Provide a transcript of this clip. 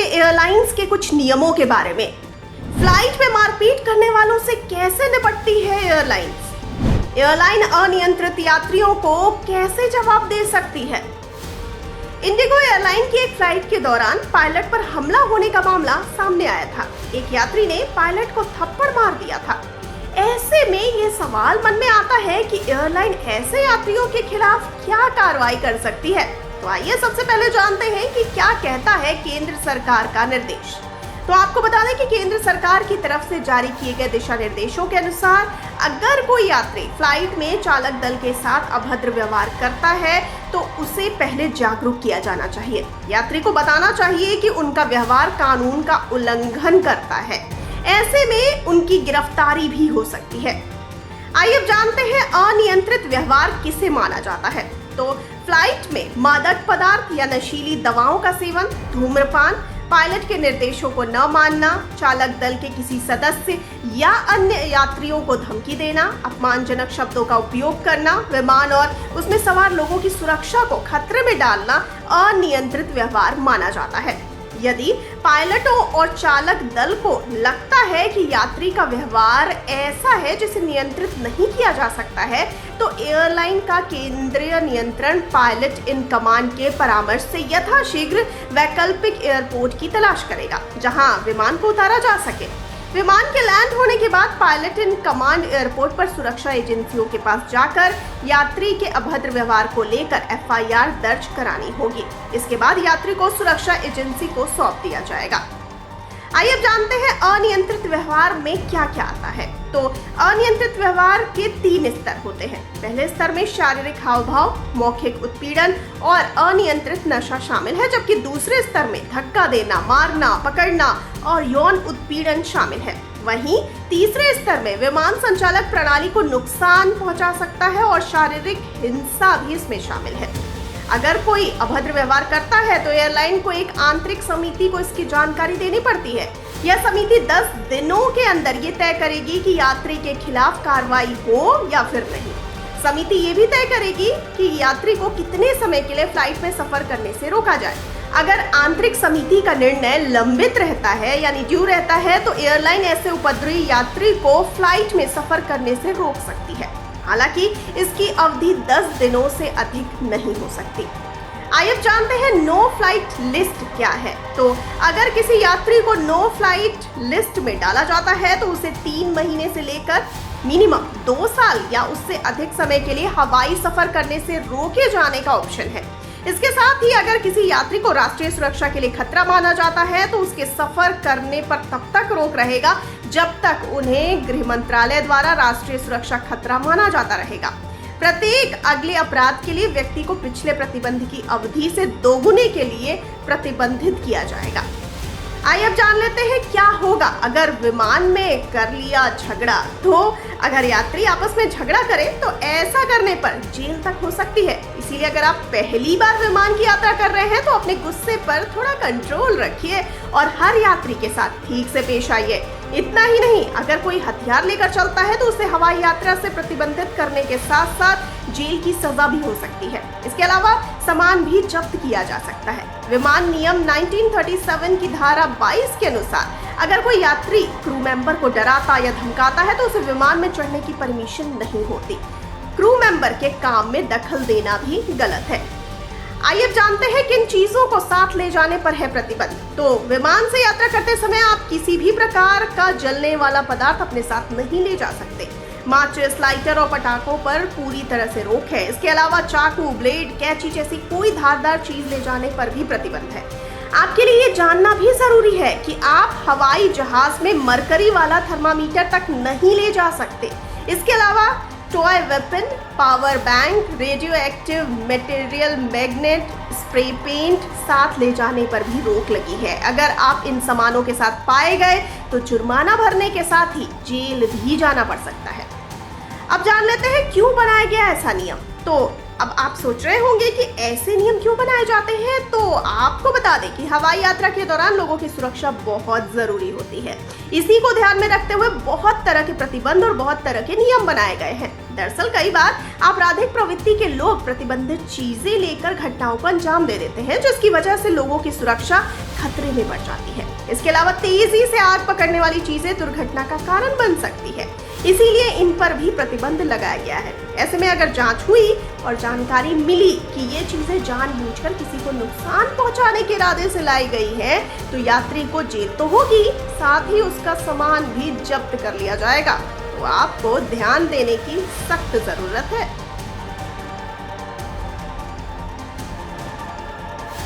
जानिए एयरलाइंस के कुछ नियमों के बारे में। फ्लाइट में मारपीट करने वालों से कैसे निपटती है एयरलाइंस? एयरलाइन अनियंत्रित यात्रियों को कैसे जवाब दे सकती है? इंडिगो एयरलाइन की एक फ्लाइट के दौरान पायलट पर हमला होने का मामला सामने आया था। एक यात्री ने पायलट को थप्पड़ मार दिया था। ऐसे में ये सवाल मन में आता है कि एयरलाइन ऐसे यात्रियों के खिलाफ क्या कार्रवाई कर सकती है। तो आइए सबसे पहले जानते हैं कि क्या कहता है केंद्र सरकार का निर्देश। तो आपको बता दें कि केंद्र सरकार की तरफ से जारी किए गए दिशा निर्देशों के अनुसार अगर कोई यात्री फ्लाइट में चालक दल के साथ अभद्र व्यवहार करता है तो उसे पहले जागरूक किया जाना चाहिए। यात्री को बताना चाहिए कि उनका व्यवहार कानून का उल्लंघन करता है। ऐसे में उनकी गिरफ्तारी भी हो सकती है। आइए अब जानते हैं अनियंत्रित व्यवहार किसे माना जाता है। तो फ्लाइट में मादक पदार्थ या नशीली दवाओं का सेवन, धूम्रपान, पायलट के निर्देशों को न मानना, चालक दल के किसी सदस्य या अन्य यात्रियों को धमकी देना, अपमानजनक शब्दों का उपयोग करना, विमान और उसमें सवार लोगों की सुरक्षा को खतरे में डालना अनियंत्रित व्यवहार माना जाता है। यदि पायलटों और चालक दल को लगता है कि यात्री का व्यवहार ऐसा है जिसे नियंत्रित नहीं किया जा सकता है, तो एयरलाइन का केंद्रीय नियंत्रण पायलट इन कमांड के परामर्श से यथाशीघ्र वैकल्पिक एयरपोर्ट की तलाश करेगा जहां विमान को उतारा जा सके। विमान के लैंड होने के बाद पायलट इन कमांड एयरपोर्ट पर सुरक्षा एजेंसियों के पास जाकर यात्री के अभद्र व्यवहार को लेकर एफआईआर दर्ज करानी होगी। इसके बाद यात्री को सुरक्षा एजेंसी को सौंप दिया जाएगा। आइए अब जानते हैं अनियंत्रित व्यवहार में क्या क्या आता है। तो अनियंत्रित व्यवहार के 3 स्तर होते हैं। पहले स्तर में शारीरिक हाव भाव, मौखिक उत्पीड़न और अनियंत्रित नशा शामिल है, जबकि दूसरे स्तर में धक्का देना, मारना, पकड़ना और यौन उत्पीड़न शामिल है। वहीं तीसरे स्तर में विमान संचालक प्रणाली को नुकसान पहुंचा सकता है और शारीरिक हिंसा भी इसमें शामिल है। अगर कोई अभद्र व्यवहार करता है तो एयरलाइन को एक आंतरिक समिति को इसकी जानकारी देनी पड़ती है। यह समिति 10 दिनों के अंदर ये तय करेगी कि यात्री के खिलाफ कार्रवाई हो या फिर नहीं। समिति ये भी तय करेगी कि यात्री को कितने समय के लिए फ्लाइट में सफर करने से रोका जाए। अगर आंतरिक समिति का निर्णय लंबित रहता है यानी ड्यू रहता है तो एयरलाइन ऐसे उपद्रवी यात्री को फ्लाइट में सफर करने से रोक सकती है। हालांकि इसकी अवधि 10 दिनों से अधिक नहीं हो सकती। आइए अब जानते हैं नो फ्लाइट लिस्ट क्या है। तो अगर किसी यात्री को नो फ्लाइट लिस्ट में डाला जाता है तो उसे 3 महीने से लेकर मिनिमम 2 साल या उससे अधिक समय के लिए हवाई सफर करने से रोके जाने का ऑप्शन है। इसके साथ ही अगर किसी यात्री को राष्ट्रीय सुरक्षा के लिए खतरा माना जाता है तो उसके सफर करने पर तब तक रोक रहेगा जब तक उन्हें गृह मंत्रालय द्वारा राष्ट्रीय सुरक्षा खतरा माना जाता रहेगा। प्रत्येक अगले अपराध के लिए व्यक्ति को पिछले प्रतिबंध की अवधि से दोगुने के लिए प्रतिबंधित किया जाएगा। आइए अब जान लेते हैं क्या होगा अगर विमान में कर लिया झगड़ा। तो अगर यात्री आपस में झगड़ा करे तो ऐसा करने पर जेल तक हो सकती है। इसीलिए अगर आप पहली बार विमान की यात्रा कर रहे हैं तो अपने गुस्से पर थोड़ा कंट्रोल रखिए और हर यात्री के साथ ठीक से पेश आइए। इतना ही नहीं, अगर कोई हथियार लेकर चलता है तो उसे हवाई यात्रा से प्रतिबंधित करने के साथ साथ जेल की सजा भी हो सकती है। इसके अलावा सामान भी जब्त किया जा सकता है। विमान नियम 1937 की धारा 22 के अनुसार अगर कोई यात्री क्रू मेंबर को डराता या धमकाता है तो उसे विमान में चढ़ने की परमिशन नहीं होती। क्रू मेंबर के काम में दखल देना भी गलत है। आइए अब जानते हैं किन चीजों को साथ ले जाने पर है प्रतिबंध। तो विमान से यात्रा करते समय आप किसी भी प्रकार का जलने वाला पदार्थ अपने साथ नहीं ले जा सकते। माचिस, लाइटर और पटाखों पर पूरी तरह से रोक है। इसके अलावा चाकू, ब्लेड, कैंची जैसी कोई धारदार चीज ले जाने पर भी प्रतिबंध है। आपके लिए ये जानना भी जरूरी है कि आप हवाई जहाज में मरकरी वाला थर्मामीटर तक नहीं ले जा सकते। इसके अलावा toy weapon, power bank, radioactive material, magnet, spray paint साथ ले जाने पर भी रोक लगी है। अगर आप इन सामानों के साथ पाए गए तो जुर्माना भरने के साथ ही जेल भी जाना पड़ सकता है। अब जान लेते हैं क्यों बनाया गया ऐसा नियम। तो अब आप सोच रहे होंगे कि ऐसे नियम क्यों बनाए जाते हैं, तो आपको बता दें कि हवाई यात्रा के दौरान लोगों की सुरक्षा बहुत जरूरी होती है। इसी को ध्यान में रखते हुए बहुत तरह के प्रतिबंध और बहुत तरह के नियम बनाए गए हैं। दरअसल कई बार आपराधिक प्रवृत्ति के लोग प्रतिबंधित चीजें लेकर घटनाओं को अंजाम दे देते हैं, जिसकी वजह से लोगों की सुरक्षा खतरे में पड़ जाती है। इसके अलावा तेजी से आग पकड़ने वाली चीजें दुर्घटना का कारण बन सकती है, इसीलिए इन पर भी प्रतिबंध लगाया गया है। ऐसे में अगर जांच हुई और जानकारी मिली कि ये चीजें जानबूझकर किसी को नुकसान पहुंचाने के इरादे से लाई गई है, तो यात्री को जेल तो होगी, साथ ही उसका सामान भी जब्त कर लिया जाएगा। तो आपको ध्यान देने की सख्त जरूरत है।